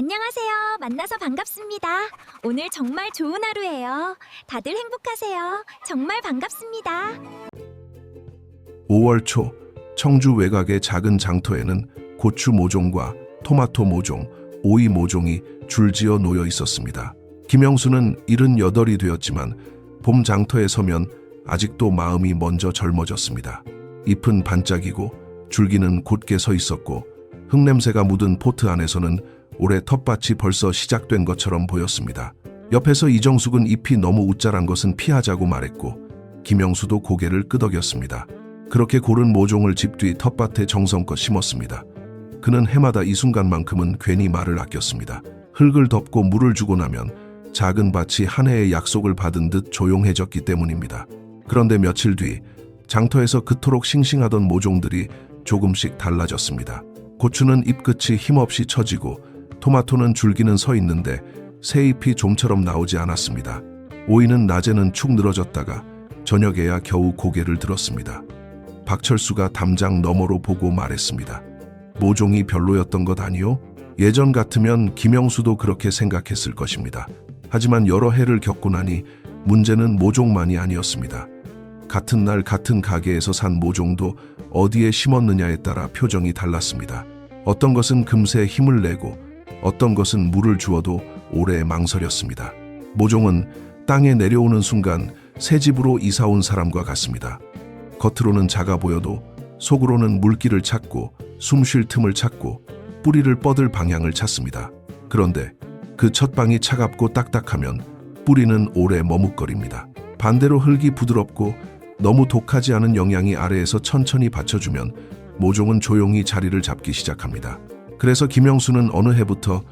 안녕하세요. 만나서 반갑습니다. 오늘 정말 좋은 하루예요. 다들 행복하세요. 정말 반갑습니다. 5월 초 청주 외곽의 작은 장터에는 고추 모종과 토마토 모종, 오이 모종이 줄지어 놓여 있었습니다. 김영수는 78이 되었지만 봄 장터에 서면 아직도 마음이 먼저 젊어졌습니다. 잎은 반짝이고 줄기는 곧게 서 있었고 흙냄새가 묻은 포트 안에서는 올해 텃밭이 벌써 시작된 것처럼 보였습니다. 옆에서 이정숙은 잎이 너무 웃자란 것은 피하자고 말했고 김영수도 고개를 끄덕였습니다. 그렇게 고른 모종을 집 뒤 텃밭에 정성껏 심었습니다. 그는 해마다 이 순간만큼은 괜히 말을 아꼈습니다. 흙을 덮고 물을 주고 나면 작은 밭이 한 해의 약속을 받은 듯 조용해졌기 때문입니다. 그런데 며칠 뒤 장터에서 그토록 싱싱하던 모종들이 조금씩 달라졌습니다. 고추는 잎끝이 힘없이 처지고 토마토는 줄기는 서 있는데 새잎이 좀처럼 나오지 않았습니다. 오이는 낮에는 축 늘어졌다가 저녁에야 겨우 고개를 들었습니다. 박철수가 담장 너머로 보고 말했습니다. 모종이 별로였던 것 아니요? 예전 같으면 김영수도 그렇게 생각했을 것입니다. 하지만 여러 해를 겪고 나니 문제는 모종만이 아니었습니다. 같은 날 같은 가게에서 산 모종도 어디에 심었느냐에 따라 표정이 달랐습니다. 어떤 것은 금세 힘을 내고 어떤 것은 물을 주어도 오래 망설였습니다. 모종은 땅에 내려오는 순간 새 집으로 이사온 사람과 같습니다. 겉으로는 작아 보여도 속으로는 물길을 찾고 숨 쉴 틈을 찾고 뿌리를 뻗을 방향을 찾습니다. 그런데 그 첫 방이 차갑고 딱딱하면 뿌리는 오래 머뭇거립니다. 반대로 흙이 부드럽고 너무 독하지 않은 영양이 아래에서 천천히 받쳐주면 모종은 조용히 자리를 잡기 시작합니다. 그래서 김영수는 어느 해부터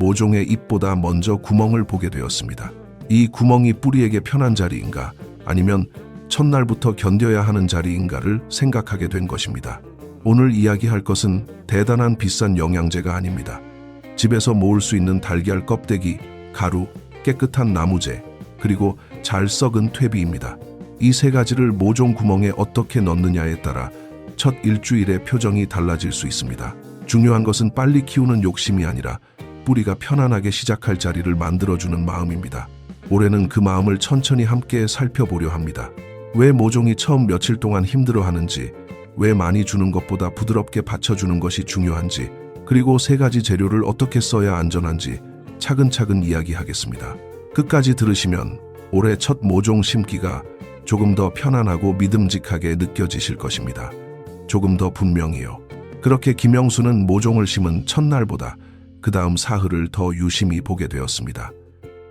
모종의 잎보다 먼저 구멍을 보게 되었습니다. 이 구멍이 뿌리에게 편한 자리인가 아니면 첫날부터 견뎌야 하는 자리인가를 생각하게 된 것입니다. 오늘 이야기할 것은 대단한 비싼 영양제가 아닙니다. 집에서 모을 수 있는 달걀 껍데기, 가루, 깨끗한 나무재, 그리고 잘 썩은 퇴비입니다. 이 세 가지를 모종 구멍에 어떻게 넣느냐에 따라 첫 일주일의 표정이 달라질 수 있습니다. 중요한 것은 빨리 키우는 욕심이 아니라 뿌리가 편안하게 시작할 자리를 만들어주는 마음입니다. 올해는 그 마음을 천천히 함께 살펴보려 합니다. 왜 모종이 처음 며칠 동안 힘들어하는지, 왜 많이 주는 것보다 부드럽게 받쳐주는 것이 중요한지, 그리고 세 가지 재료를 어떻게 써야 안전한지 차근차근 이야기하겠습니다. 끝까지 들으시면 올해 첫 모종 심기가 조금 더 편안하고 믿음직하게 느껴지실 것입니다. 조금 더 분명히요. 그렇게 김영수는 모종을 심은 첫날보다 그 다음 사흘을 더 유심히 보게 되었습니다.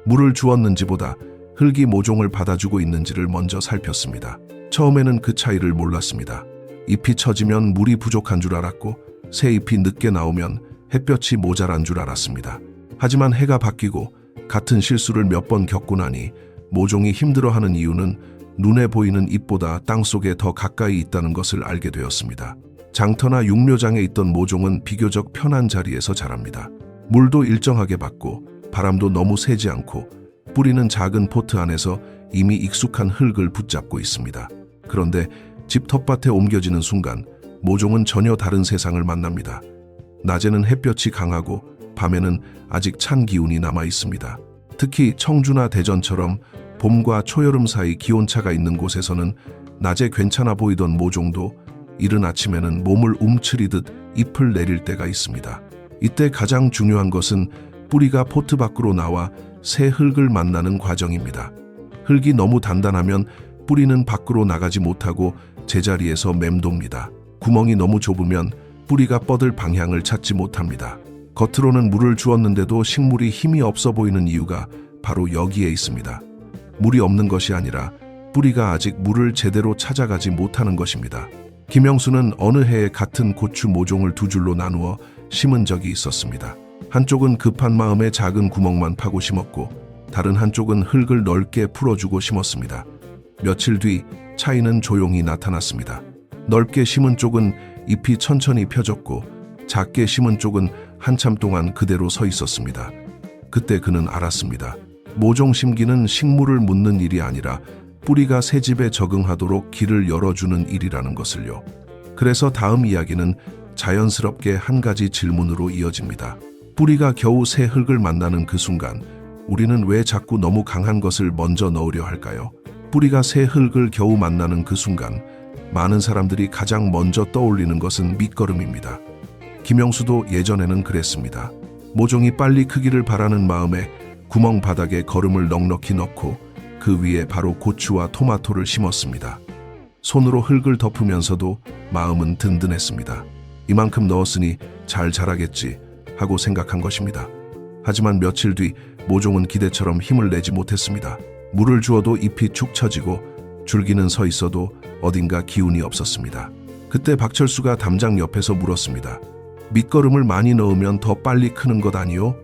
물을 주었는지보다 흙이 모종을 받아주고 있는지를 먼저 살폈습니다. 처음에는 그 차이를 몰랐습니다. 잎이 처지면 물이 부족한 줄 알았고 새 잎이 늦게 나오면 햇볕이 모자란 줄 알았습니다. 하지만 해가 바뀌고 같은 실수를 몇 번 겪고 나니 모종이 힘들어하는 이유는 눈에 보이는 잎보다 땅속에 더 가까이 있다는 것을 알게 되었습니다. 장터나 육묘장에 있던 모종은 비교적 편한 자리에서 자랍니다. 물도 일정하게 받고 바람도 너무 세지 않고 뿌리는 작은 포트 안에서 이미 익숙한 흙을 붙잡고 있습니다. 그런데 집 텃밭에 옮겨지는 순간 모종은 전혀 다른 세상을 만납니다. 낮에는 햇볕이 강하고 밤에는 아직 찬 기운이 남아 있습니다. 특히 청주나 대전처럼 봄과 초여름 사이 기온차가 있는 곳에서는 낮에 괜찮아 보이던 모종도 이른 아침에는 몸을 움츠리듯 잎을 내릴 때가 있습니다. 이때 가장 중요한 것은 뿌리가 포트 밖으로 나와 새 흙을 만나는 과정입니다. 흙이 너무 단단하면 뿌리는 밖으로 나가지 못하고 제자리에서 맴돕니다. 구멍이 너무 좁으면 뿌리가 뻗을 방향을 찾지 못합니다. 겉으로는 물을 주었는데도 식물이 힘이 없어 보이는 이유가 바로 여기에 있습니다. 물이 없는 것이 아니라 뿌리가 아직 물을 제대로 찾아가지 못하는 것입니다. 김영수는 어느 해에 같은 고추 모종을 두 줄로 나누어 심은 적이 있었습니다. 한쪽은 급한 마음에 작은 구멍만 파고 심었고 다른 한쪽은 흙을 넓게 풀어주고 심었습니다. 며칠 뒤 차이는 조용히 나타났습니다. 넓게 심은 쪽은 잎이 천천히 펴졌고 작게 심은 쪽은 한참 동안 그대로 서 있었습니다. 그때 그는 알았습니다. 모종 심기는 식물을 묻는 일이 아니라 뿌리가 새 집에 적응하도록 길을 열어주는 일이라는 것을요. 그래서 다음 이야기는 자연스럽게 한 가지 질문으로 이어집니다. 뿌리가 겨우 새 흙을 만나는 그 순간 우리는 왜 자꾸 너무 강한 것을 먼저 넣으려 할까요? 뿌리가 새 흙을 겨우 만나는 그 순간 많은 사람들이 가장 먼저 떠올리는 것은 밑거름입니다. 김영수도 예전에는 그랬습니다. 모종이 빨리 크기를 바라는 마음에 구멍 바닥에 거름을 넉넉히 넣고 그 위에 바로 고추와 토마토를 심었습니다. 손으로 흙을 덮으면서도 마음은 든든했습니다. 이만큼 넣었으니 잘 자라겠지 하고 생각한 것입니다. 하지만 며칠 뒤 모종은 기대처럼 힘을 내지 못했습니다. 물을 주어도 잎이 축 처지고 줄기는 서 있어도 어딘가 기운이 없었습니다. 그때 박철수가 담장 옆에서 물었습니다. 밑거름을 많이 넣으면 더 빨리 크는 것 아니요?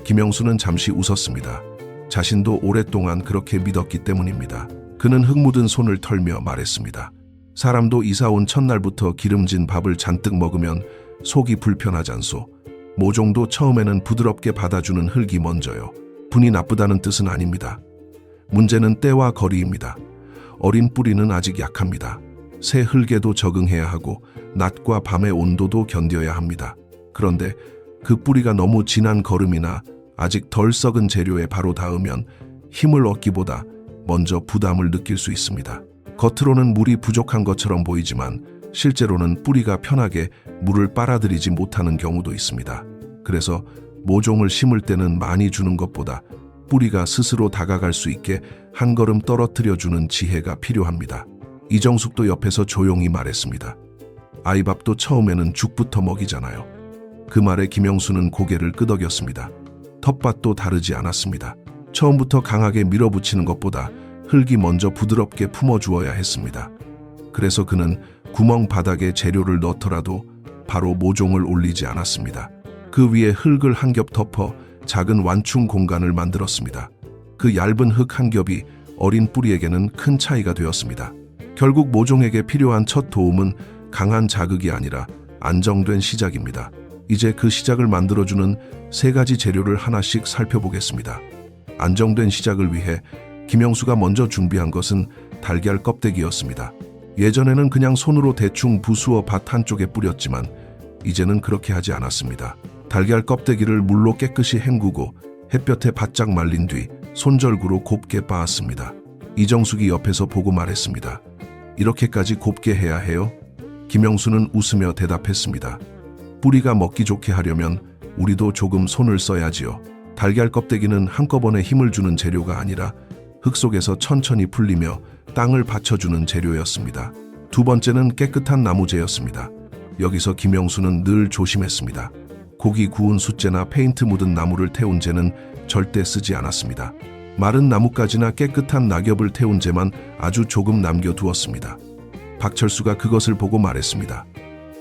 김영수는 잠시 웃었습니다. 자신도 오랫동안 그렇게 믿었기 때문입니다. 그는 흙 묻은 손을 털며 말했습니다. 사람도 이사 온 첫날부터 기름진 밥을 잔뜩 먹으면 속이 불편하잖소. 모종도 처음에는 부드럽게 받아주는 흙이 먼저요. 분이 나쁘다는 뜻은 아닙니다. 문제는 때와 거리입니다. 어린 뿌리는 아직 약합니다. 새 흙에도 적응해야 하고 낮과 밤의 온도도 견뎌야 합니다. 그런데 그 뿌리가 너무 진한 거름이나 아직 덜 썩은 재료에 바로 닿으면 힘을 얻기보다 먼저 부담을 느낄 수 있습니다. 겉으로는 물이 부족한 것처럼 보이지만 실제로는 뿌리가 편하게 물을 빨아들이지 못하는 경우도 있습니다. 그래서 모종을 심을 때는 많이 주는 것보다 뿌리가 스스로 다가갈 수 있게 한 걸음 떨어뜨려주는 지혜가 필요합니다. 이정숙도 옆에서 조용히 말했습니다. 아이밥도 처음에는 죽부터 먹이잖아요. 그 말에 김영수는 고개를 끄덕였습니다. 텃밭도 다르지 않았습니다. 처음부터 강하게 밀어붙이는 것보다 흙이 먼저 부드럽게 품어주어야 했습니다. 그래서 그는 구멍 바닥에 재료를 넣더라도 바로 모종을 올리지 않았습니다. 그 위에 흙을 한 겹 덮어 작은 완충 공간을 만들었습니다. 그 얇은 흙 한 겹이 어린 뿌리에게는 큰 차이가 되었습니다. 결국 모종에게 필요한 첫 도움은 강한 자극이 아니라 안정된 시작입니다. 이제 그 시작을 만들어주는 세 가지 재료를 하나씩 살펴보겠습니다. 안정된 시작을 위해 김영수가 먼저 준비한 것은 달걀 껍데기였습니다. 예전에는 그냥 손으로 대충 부수어 밭 한쪽에 뿌렸지만 이제는 그렇게 하지 않았습니다. 달걀 껍데기를 물로 깨끗이 헹구고 햇볕에 바짝 말린 뒤 손절구로 곱게 빻았습니다. 이정숙이 옆에서 보고 말했습니다. 이렇게까지 곱게 해야 해요? 김영수는 웃으며 대답했습니다. 뿌리가 먹기 좋게 하려면 우리도 조금 손을 써야지요. 달걀 껍데기는 한꺼번에 힘을 주는 재료가 아니라 흙 속에서 천천히 풀리며 땅을 받쳐주는 재료였습니다. 두 번째는 깨끗한 나무재였습니다. 여기서 김영수는 늘 조심했습니다. 고기 구운 숯재나 페인트 묻은 나무를 태운 재는 절대 쓰지 않았습니다. 마른 나뭇가지나 깨끗한 낙엽을 태운 재만 아주 조금 남겨두었습니다. 박철수가 그것을 보고 말했습니다.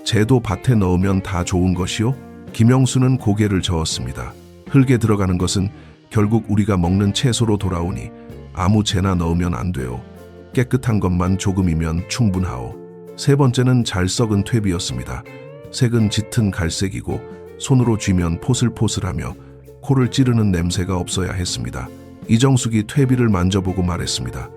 재도 밭에 넣으면 다 좋은 것이요? 김영수는 고개를 저었습니다. 흙에 들어가는 것은 결국 우리가 먹는 채소로 돌아오니 아무 재나 넣으면 안 돼요. 깨끗한 것만 조금이면 충분하오. 세 번째는 잘 썩은 퇴비였습니다. 색은 짙은 갈색이고 손으로 쥐면 포슬포슬하며 코를 찌르는 냄새가 없어야 했습니다. 이정숙이 퇴비를 만져보고 말했습니다.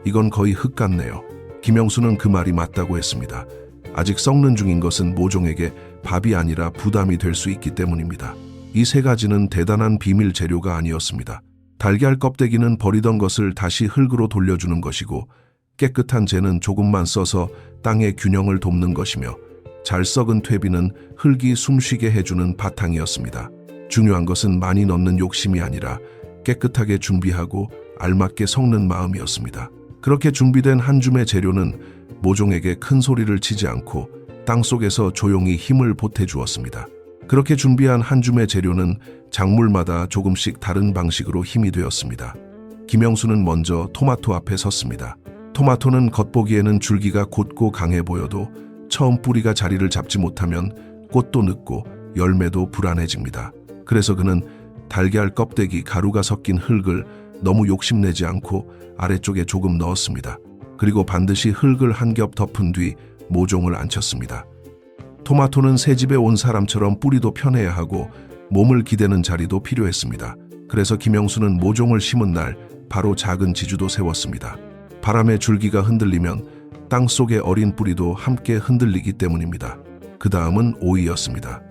이건 거의 흙 같네요. 김영수는 그 말이 맞다고 했습니다. 아직 썩는 중인 것은 모종에게 밥이 아니라 부담이 될 수 있기 때문입니다. 이 세 가지는 대단한 비밀 재료가 아니었습니다. 달걀 껍데기는 버리던 것을 다시 흙으로 돌려주는 것이고 깨끗한 재는 조금만 써서 땅의 균형을 돕는 것이며 잘 썩은 퇴비는 흙이 숨쉬게 해주는 바탕이었습니다. 중요한 것은 많이 넣는 욕심이 아니라 깨끗하게 준비하고 알맞게 섞는 마음이었습니다. 그렇게 준비된 한 줌의 재료는 모종에게 큰 소리를 치지 않고 땅속에서 조용히 힘을 보태주었습니다. 그렇게 준비한 한 줌의 재료는 작물마다 조금씩 다른 방식으로 힘이 되었습니다. 김영수는 먼저 토마토 앞에 섰습니다. 토마토는 겉보기에는 줄기가 곧고 강해 보여도 처음 뿌리가 자리를 잡지 못하면 꽃도 늦고 열매도 불안해집니다. 그래서 그는 달걀 껍데기 가루가 섞인 흙을 너무 욕심내지 않고 아래쪽에 조금 넣었습니다. 그리고 반드시 흙을 한 겹 덮은 뒤 모종을 앉혔습니다. 토마토는 새집에 온 사람처럼 뿌리도 편해야 하고 몸을 기대는 자리도 필요했습니다. 그래서 김영수는 모종을 심은 날 바로 작은 지주도 세웠습니다. 바람에 줄기가 흔들리면 땅 속의 어린 뿌리도 함께 흔들리기 때문입니다. 그 다음은 오이였습니다.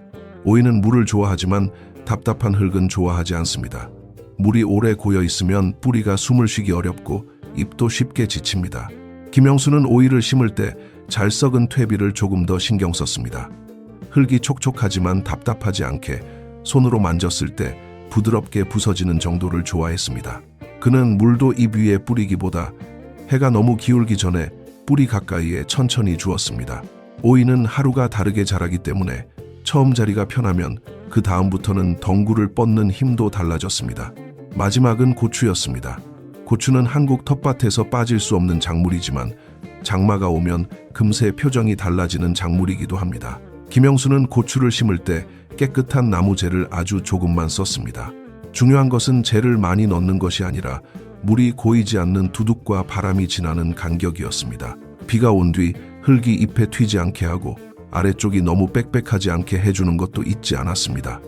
오이는 물을 좋아하지만 답답한 흙은 좋아하지 않습니다. 물이 오래 고여 있으면 뿌리가 숨을 쉬기 어렵고 잎도 쉽게 지칩니다. 김영수는 오이를 심을 때 잘 썩은 퇴비를 조금 더 신경 썼습니다. 흙이 촉촉하지만 답답하지 않게 손으로 만졌을 때 부드럽게 부서지는 정도를 좋아했습니다. 그는 물도 잎 위에 뿌리기보다 해가 너무 기울기 전에 뿌리 가까이에 천천히 주었습니다. 오이는 하루가 다르게 자라기 때문에 처음 자리가 편하면 그 다음부터는 덩굴을 뻗는 힘도 달라졌습니다. 마지막은 고추였습니다. 고추는 한국 텃밭에서 빠질 수 없는 작물이지만 장마가 오면 금세 표정이 달라지는 작물이기도 합니다. 김영수는 고추를 심을 때 깨끗한 나무재를 아주 조금만 썼습니다. 중요한 것은 재를 많이 넣는 것이 아니라 물이 고이지 않는 두둑과 바람이 지나는 간격이었습니다. 비가 온 뒤 흙이 잎에 튀지 않게 하고 아래쪽이 너무 빽빽하지 않게 해주는 것도 잊지 않았습니다.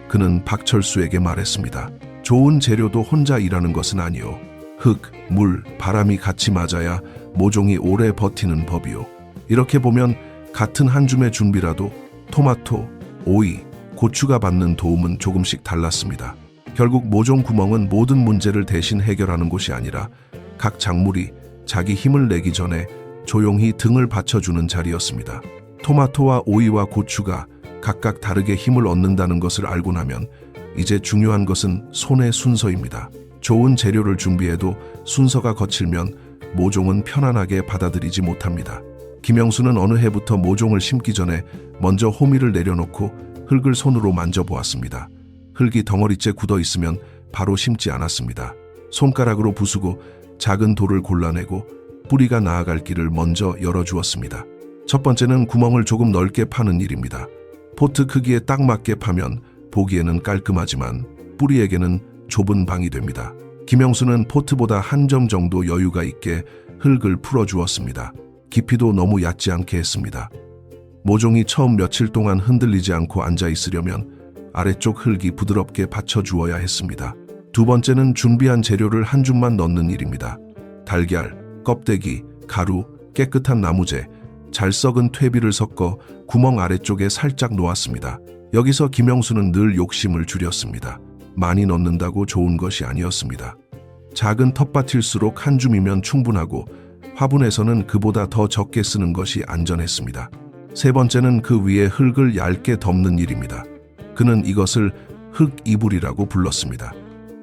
그는 박철수에게 말했습니다. 좋은 재료도 혼자 일하는 것은 아니오. 흙, 물, 바람이 같이 맞아야 모종이 오래 버티는 법이오. 이렇게 보면 같은 한 줌의 준비라도 토마토, 오이, 고추가 받는 도움은 조금씩 달랐습니다. 결국 모종 구멍은 모든 문제를 대신 해결하는 곳이 아니라 각 작물이 자기 힘을 내기 전에 조용히 등을 받쳐주는 자리였습니다. 토마토와 오이와 고추가 각각 다르게 힘을 얻는다는 것을 알고 나면 이제 중요한 것은 손의 순서입니다. 좋은 재료를 준비해도 순서가 거칠면 모종은 편안하게 받아들이지 못합니다. 김영수는 어느 해부터 모종을 심기 전에 먼저 호미를 내려놓고 흙을 손으로 만져보았습니다. 흙이 덩어리째 굳어 있으면 바로 심지 않았습니다. 손가락으로 부수고 작은 돌을 골라내고 뿌리가 나아갈 길을 먼저 열어주었습니다. 첫 번째는 구멍을 조금 넓게 파는 일입니다. 포트 크기에 딱 맞게 파면 보기에는 깔끔하지만 뿌리에게는 좁은 방이 됩니다. 김영수는 포트보다 한 점 정도 여유가 있게 흙을 풀어주었습니다. 깊이도 너무 얕지 않게 했습니다. 모종이 처음 며칠 동안 흔들리지 않고 앉아 있으려면 아래쪽 흙이 부드럽게 받쳐주어야 했습니다. 두 번째는 준비한 재료를 한 줌만 넣는 일입니다. 달걀, 껍데기, 가루, 깨끗한 나무재, 잘 썩은 퇴비를 섞어 구멍 아래쪽에 살짝 놓았습니다. 여기서 김영수는 늘 욕심을 줄였습니다. 많이 넣는다고 좋은 것이 아니었습니다. 작은 텃밭일수록 한 줌이면 충분하고 화분에서는 그보다 더 적게 쓰는 것이 안전했습니다. 세 번째는 그 위에 흙을 얇게 덮는 일입니다. 그는 이것을 흙이불이라고 불렀습니다.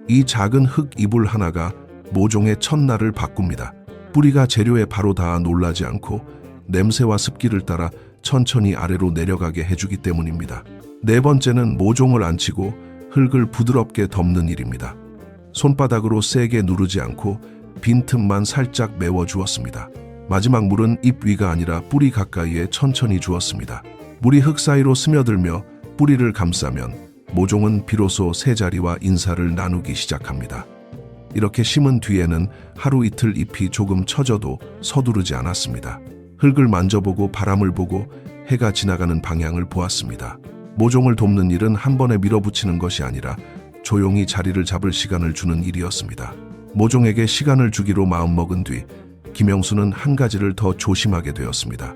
이 작은 흙이불 하나가 모종의 첫날을 바꿉니다. 뿌리가 재료에 바로 닿아 놀라지 않고 냄새와 습기를 따라 천천히 아래로 내려가게 해주기 때문입니다. 네 번째는 모종을 앉히고 흙을 부드럽게 덮는 일입니다. 손바닥으로 세게 누르지 않고 빈틈만 살짝 메워주었습니다. 마지막 물은 잎 위가 아니라 뿌리 가까이에 천천히 주었습니다. 물이 흙 사이로 스며들며 뿌리를 감싸면 모종은 비로소 새 자리와 인사를 나누기 시작합니다. 이렇게 심은 뒤에는 하루 이틀 잎이 조금 처져도 서두르지 않았습니다. 흙을 만져보고 바람을 보고 해가 지나가는 방향을 보았습니다. 모종을 돕는 일은 한 번에 밀어붙이는 것이 아니라 조용히 자리를 잡을 시간을 주는 일이었습니다. 모종에게 시간을 주기로 마음먹은 뒤 김영수는 한 가지를 더 조심하게 되었습니다.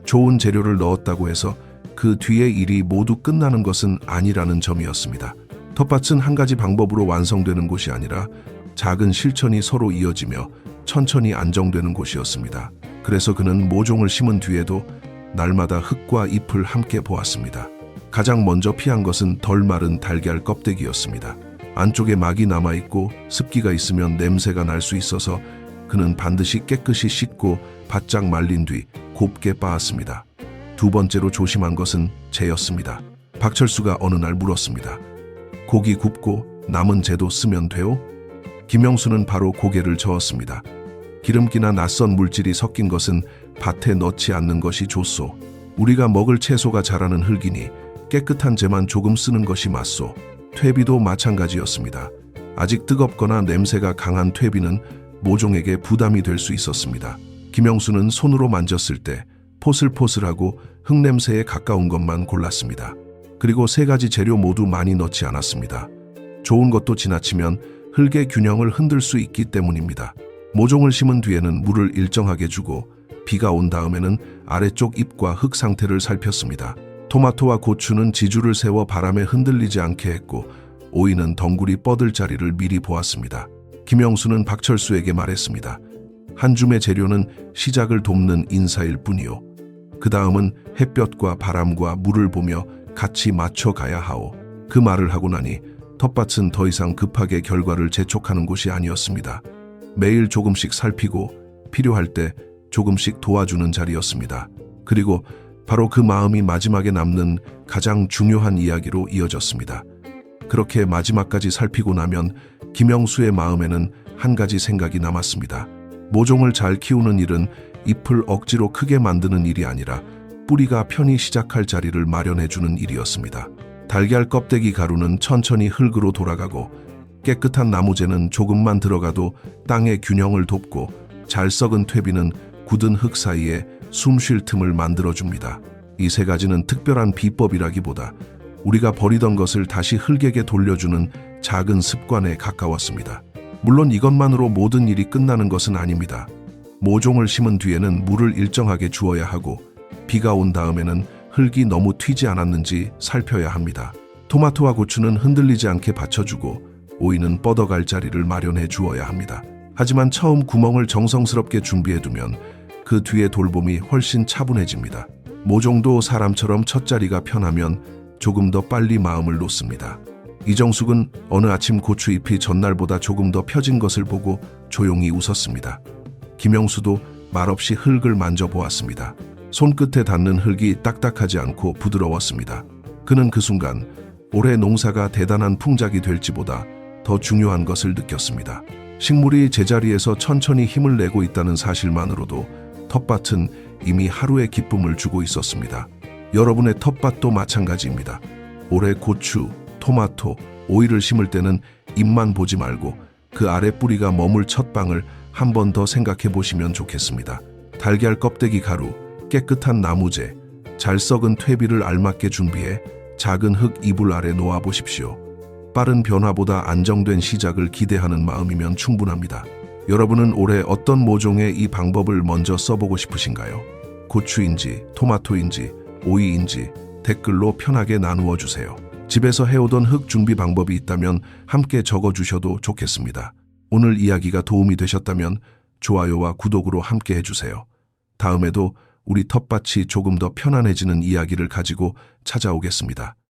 좋은 재료를 넣었다고 해서 그 뒤의 일이 모두 끝나는 것은 아니라는 점이었습니다. 텃밭은 한 가지 방법으로 완성되는 곳이 아니라 작은 실천이 서로 이어지며 천천히 안정되는 곳이었습니다. 그래서 그는 모종을 심은 뒤에도 날마다 흙과 잎을 함께 보았습니다. 가장 먼저 피한 것은 덜 마른 달걀 껍데기였습니다. 안쪽에 막이 남아있고 습기가 있으면 냄새가 날 수 있어서 그는 반드시 깨끗이 씻고 바짝 말린 뒤 곱게 빻았습니다. 두 번째로 조심한 것은 재였습니다. 박철수가 어느 날 물었습니다. 고기 굽고 남은 재도 쓰면 돼요? 김영수는 바로 고개를 저었습니다. 기름기나 낯선 물질이 섞인 것은 밭에 넣지 않는 것이 좋소. 우리가 먹을 채소가 자라는 흙이니 깨끗한 재만 조금 쓰는 것이 맞소. 퇴비도 마찬가지였습니다. 아직 뜨겁거나 냄새가 강한 퇴비는 모종에게 부담이 될 수 있었습니다. 김영수는 손으로 만졌을 때 포슬포슬하고 흙냄새에 가까운 것만 골랐습니다. 그리고 세 가지 재료 모두 많이 넣지 않았습니다. 좋은 것도 지나치면 흙의 균형을 흔들 수 있기 때문입니다. 모종을 심은 뒤에는 물을 일정하게 주고 비가 온 다음에는 아래쪽 잎과 흙 상태를 살폈습니다. 토마토와 고추는 지주를 세워 바람에 흔들리지 않게 했고 오이는 덩굴이 뻗을 자리를 미리 보았습니다. 김영수는 박철수에게 말했습니다. 한 줌의 재료는 시작을 돕는 인사일 뿐이요. 그 다음은 햇볕과 바람과 물을 보며 같이 맞춰 가야 하오. 그 말을 하고 나니 텃밭은 더 이상 급하게 결과를 재촉하는 곳이 아니었습니다. 매일 조금씩 살피고 필요할 때 조금씩 도와주는 자리였습니다. 그리고 바로 그 마음이 마지막에 남는 가장 중요한 이야기로 이어졌습니다. 그렇게 마지막까지 살피고 나면 김영수의 마음에는 한 가지 생각이 남았습니다. 모종을 잘 키우는 일은 잎을 억지로 크게 만드는 일이 아니라 뿌리가 편히 시작할 자리를 마련해주는 일이었습니다. 달걀 껍데기 가루는 천천히 흙으로 돌아가고 깨끗한 나무재는 조금만 들어가도 땅의 균형을 돕고 잘 썩은 퇴비는 굳은 흙 사이에 숨 쉴 틈을 만들어줍니다. 이 세 가지는 특별한 비법이라기보다 우리가 버리던 것을 다시 흙에게 돌려주는 작은 습관에 가까웠습니다. 물론 이것만으로 모든 일이 끝나는 것은 아닙니다. 모종을 심은 뒤에는 물을 일정하게 주어야 하고 비가 온 다음에는 흙이 너무 튀지 않았는지 살펴야 합니다. 토마토와 고추는 흔들리지 않게 받쳐주고 오이는 뻗어갈 자리를 마련해 주어야 합니다. 하지만 처음 구멍을 정성스럽게 준비해두면 그 뒤에 돌봄이 훨씬 차분해집니다. 모종도 사람처럼 첫 자리가 편하면 조금 더 빨리 마음을 놓습니다. 이정숙은 어느 아침 고추잎이 전날보다 조금 더 펴진 것을 보고 조용히 웃었습니다. 김영수도 말없이 흙을 만져보았습니다. 손끝에 닿는 흙이 딱딱하지 않고 부드러웠습니다. 그는 그 순간 올해 농사가 대단한 풍작이 될지보다 더 중요한 것을 느꼈습니다. 식물이 제자리에서 천천히 힘을 내고 있다는 사실만으로도 텃밭은 이미 하루의 기쁨을 주고 있었습니다. 여러분의 텃밭도 마찬가지입니다. 올해 고추, 토마토, 오이를 심을 때는 잎만 보지 말고 그 아래 뿌리가 머물 첫 방을 한 번 더 생각해 보시면 좋겠습니다. 달걀 껍데기 가루, 깨끗한 나무재, 잘 썩은 퇴비를 알맞게 준비해 작은 흙 이불 아래 놓아 보십시오. 빠른 변화보다 안정된 시작을 기대하는 마음이면 충분합니다. 여러분은 올해 어떤 모종의 이 방법을 먼저 써보고 싶으신가요? 고추인지, 토마토인지, 오이인지 댓글로 편하게 나누어 주세요. 집에서 해오던 흙 준비 방법이 있다면 함께 적어주셔도 좋겠습니다. 오늘 이야기가 도움이 되셨다면 좋아요와 구독으로 함께 해주세요. 다음에도 우리 텃밭이 조금 더 편안해지는 이야기를 가지고 찾아오겠습니다.